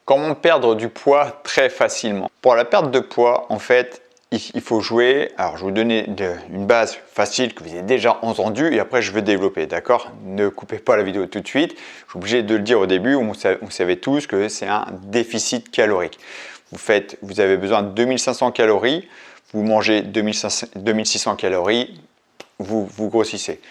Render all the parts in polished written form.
Comment perdre du poids très facilement? Pour la perte de poids, en fait, il faut jouer. Alors, je vais vous donner une base facile que vous avez déjà entendue et après, je vais développer, d'accord? Ne coupez pas la vidéo tout de suite. Je suis obligé de le dire au début. On savait tous que c'est un déficit calorique. Vous avez besoin de 2500 calories. Vous mangez 2600 calories, vous grossissez.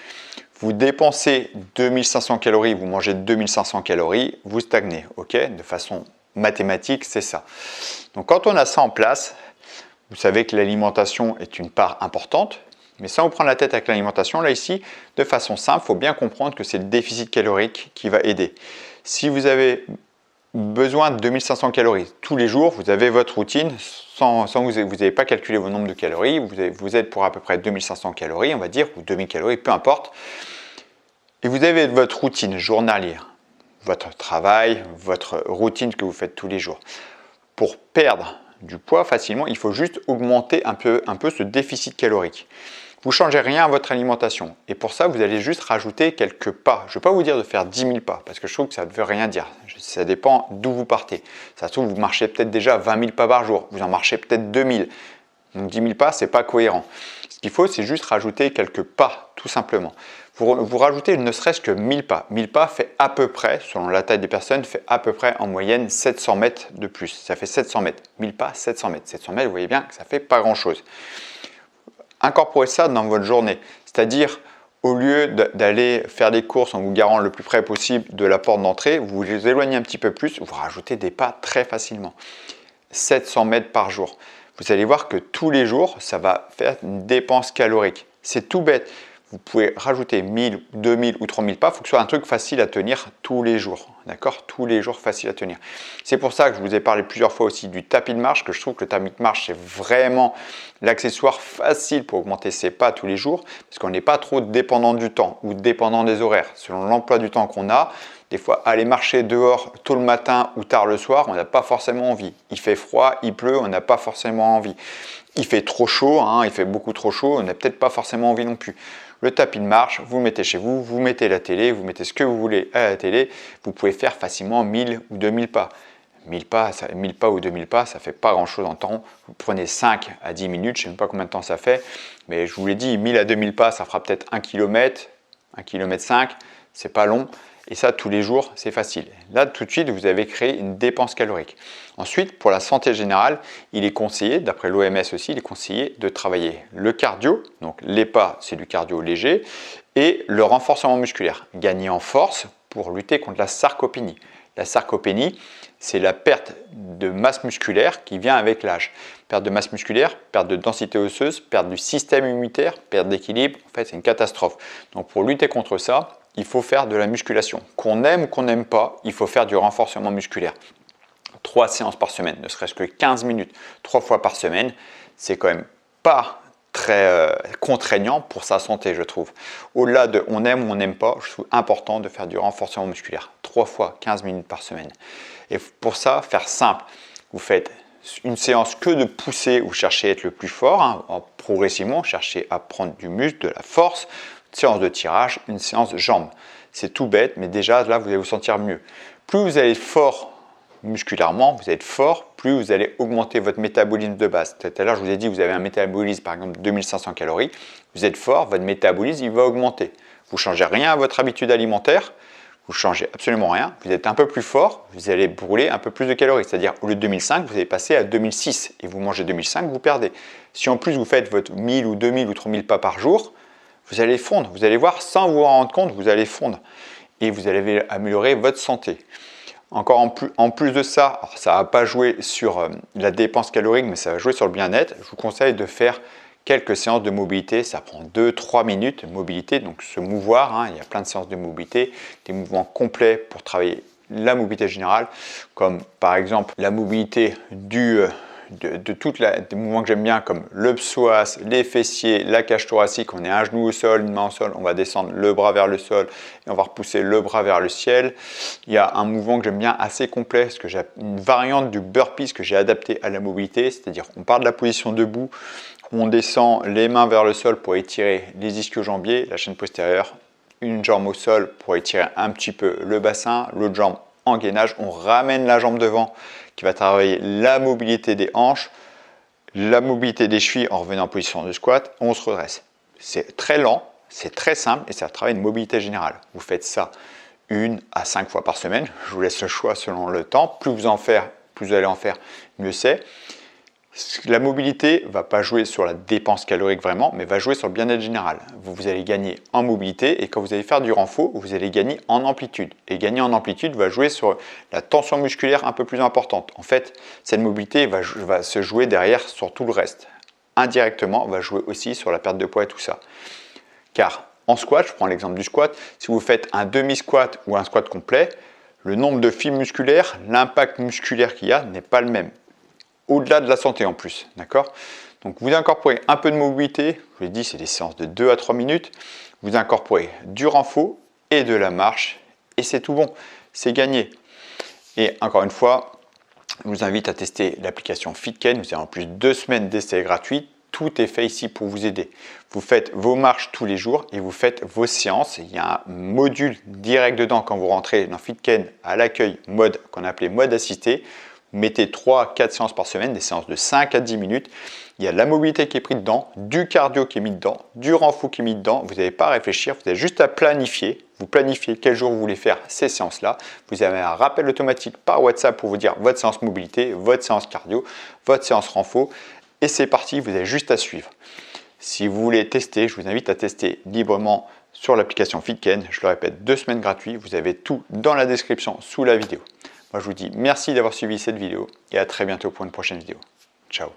Vous dépensez 2500 calories, vous mangez 2500 calories, vous stagnez, ok? De façon mathématique, c'est ça. Donc quand on a ça en place, vous savez que l'alimentation est une part importante, mais sans vous prendre la tête avec l'alimentation, là ici, de façon simple, il faut bien comprendre que c'est le déficit calorique qui va aider. Si vous avez besoin de 2500 calories tous les jours, vous avez votre routine, sans vous n'avez pas calculé vos nombres de calories, vous êtes pour à peu près 2500 calories, on va dire, ou 2000 calories, peu importe, et vous avez votre routine journalière, votre travail, votre routine que vous faites tous les jours. Pour perdre du poids facilement, il faut juste augmenter un peu ce déficit calorique. Vous ne changez rien à votre alimentation. Et pour ça, vous allez juste rajouter quelques pas. Je ne vais pas vous dire de faire 10 000 pas, parce que je trouve que ça ne veut rien dire. Ça dépend d'où vous partez. Ça se trouve, vous marchez peut-être déjà 20 000 pas par jour. Vous en marchez peut-être 2 000. Donc 10 000 pas, ce n'est pas cohérent. Ce qu'il faut, c'est juste rajouter quelques pas, tout simplement. Vous rajoutez ne serait-ce que 1000 pas. 1000 pas fait à peu près, selon la taille des personnes, fait à peu près en moyenne 700 mètres de plus. Ça fait 700 mètres. 1000 pas, 700 mètres. 700 mètres, vous voyez bien que ça ne fait pas grand-chose. Incorporez ça dans votre journée. C'est-à-dire, au lieu d'aller faire des courses en vous garant le plus près possible de la porte d'entrée, vous vous éloignez un petit peu plus, vous rajoutez des pas très facilement. 700 mètres par jour. Vous allez voir que tous les jours, ça va faire une dépense calorique. C'est tout bête. Vous pouvez rajouter 1000, 2000 ou 3000 pas. Il faut que ce soit un truc facile à tenir tous les jours. D'accord? Tous les jours facile à tenir. C'est pour ça que je vous ai parlé plusieurs fois aussi du tapis de marche, que je trouve que le tapis de marche, c'est vraiment l'accessoire facile pour augmenter ses pas tous les jours, parce qu'on n'est pas trop dépendant du temps ou dépendant des horaires. Selon l'emploi du temps qu'on a, des fois, aller marcher dehors tôt le matin ou tard le soir, on n'a pas forcément envie. Il fait froid, il pleut, on n'a pas forcément envie. Il fait trop chaud, il fait beaucoup trop chaud, on n'a peut-être pas forcément envie non plus. Le tapis de marche, vous le mettez chez vous, vous mettez la télé, vous mettez ce que vous voulez à la télé, vous pouvez faire facilement 1000 ou 2000 pas. 1000 pas ou 2000 pas, ça ne fait pas grand-chose en temps. Vous prenez 5 à 10 minutes, je ne sais même pas combien de temps ça fait, mais je vous l'ai dit, 1000 à 2000 pas, ça fera peut-être 1 km, 1 km 5, c'est pas long. Et ça, tous les jours, c'est facile. Là, tout de suite, vous avez créé une dépense calorique. Ensuite, pour la santé générale, il est conseillé, d'après l'OMS aussi, il est conseillé de travailler le cardio. Donc, les pas, c'est du cardio léger. Et le renforcement musculaire. Gagner en force pour lutter contre la sarcopénie. La sarcopénie, c'est la perte de masse musculaire qui vient avec l'âge. Perte de masse musculaire, perte de densité osseuse, perte du système immunitaire, perte d'équilibre. En fait, c'est une catastrophe. Donc, pour lutter contre ça, il faut faire de la musculation. Qu'on aime ou qu'on n'aime pas, il faut faire du renforcement musculaire. 3 séances par semaine, ne serait-ce que 15 minutes, 3 fois par semaine, c'est quand même pas très contraignant pour sa santé, je trouve. Au-delà de on aime ou on n'aime pas, je trouve important de faire du renforcement musculaire. 3 fois 15 minutes par semaine. Et pour ça, faire simple, vous faites une séance que de pousser, vous cherchez à être le plus fort, progressivement, cherchez à prendre du muscle, de la force, une séance de tirage, une séance de jambes. C'est tout bête, mais déjà là, vous allez vous sentir mieux. Plus vous allez être fort musculairement, vous allez être fort, plus vous allez augmenter votre métabolisme de base. Tout à l'heure, je vous ai dit, vous avez un métabolisme, par exemple, de 2500 calories. Vous êtes fort, votre métabolisme, il va augmenter. Vous ne changez rien à votre habitude alimentaire, vous ne changez absolument rien. Vous êtes un peu plus fort, vous allez brûler un peu plus de calories. C'est-à-dire, au lieu de 2005, vous allez passer à 2006 et vous mangez 2005, vous perdez. Si en plus, vous faites votre 1000 ou 2000 ou 3000 pas par jour, vous allez fondre. Vous allez voir, sans vous en rendre compte, vous allez fondre. Et vous allez améliorer votre santé. Encore en plus de ça, alors ça ne va pas jouer sur la dépense calorique, mais ça va jouer sur le bien-être. Je vous conseille de faire quelques séances de mobilité. Ça prend 2-3 minutes de mobilité, donc se mouvoir. Il y a plein de séances de mobilité, des mouvements complets pour travailler la mobilité générale, comme par exemple la mobilité des mouvements que j'aime bien, comme le psoas, les fessiers, la cage thoracique. On est un genou au sol, une main au sol, on va descendre le bras vers le sol et on va repousser le bras vers le ciel. Il y a un mouvement que j'aime bien assez complet, parce que j'ai une variante du burpees que j'ai adapté à la mobilité, c'est-à-dire on part de la position debout, on descend les mains vers le sol pour étirer les ischio-jambiers, la chaîne postérieure, une jambe au sol pour étirer un petit peu le bassin, l'autre jambe en gainage. On ramène la jambe devant qui va travailler la mobilité des hanches, la mobilité des chevilles en revenant en position de squat. On se redresse. C'est très lent, c'est très simple et ça travaille une mobilité générale. Vous faites ça 1 à 5 fois par semaine. Je vous laisse le choix selon le temps. Plus vous allez en faire, mieux c'est. La mobilité ne va pas jouer sur la dépense calorique vraiment, mais va jouer sur le bien-être général. Vous allez gagner en mobilité et quand vous allez faire du renfort, vous allez gagner en amplitude. Et gagner en amplitude va jouer sur la tension musculaire un peu plus importante. En fait, cette mobilité va se jouer derrière sur tout le reste. Indirectement, va jouer aussi sur la perte de poids et tout ça. Car en squat, je prends l'exemple du squat, si vous faites un demi-squat ou un squat complet, le nombre de fibres musculaires, l'impact musculaire qu'il y a n'est pas le même. Au-delà de la santé en plus, d'accord? Donc vous incorporez un peu de mobilité, je vous l'ai dit, c'est des séances de 2 à 3 minutes, vous incorporez du renfort et de la marche, et c'est tout bon, c'est gagné. Et encore une fois, je vous invite à tester l'application FitKen, vous avez en plus 2 semaines d'essai gratuit, tout est fait ici pour vous aider. Vous faites vos marches tous les jours et vous faites vos séances. Il y a un module direct dedans quand vous rentrez dans FitKen à l'accueil mode qu'on appelait mode assisté. Vous mettez 3 à 4 séances par semaine, des séances de 5 à 10 minutes. Il y a de la mobilité qui est prise dedans, du cardio qui est mis dedans, du renfort qui est mis dedans. Vous n'avez pas à réfléchir, vous avez juste à planifier. Vous planifiez quel jour vous voulez faire ces séances-là. Vous avez un rappel automatique par WhatsApp pour vous dire votre séance mobilité, votre séance cardio, votre séance renfort. Et c'est parti, vous avez juste à suivre. Si vous voulez tester, je vous invite à tester librement sur l'application FitKen. Je le répète, 2 semaines gratuites. Vous avez tout dans la description sous la vidéo. Moi, je vous dis merci d'avoir suivi cette vidéo et à très bientôt pour une prochaine vidéo. Ciao.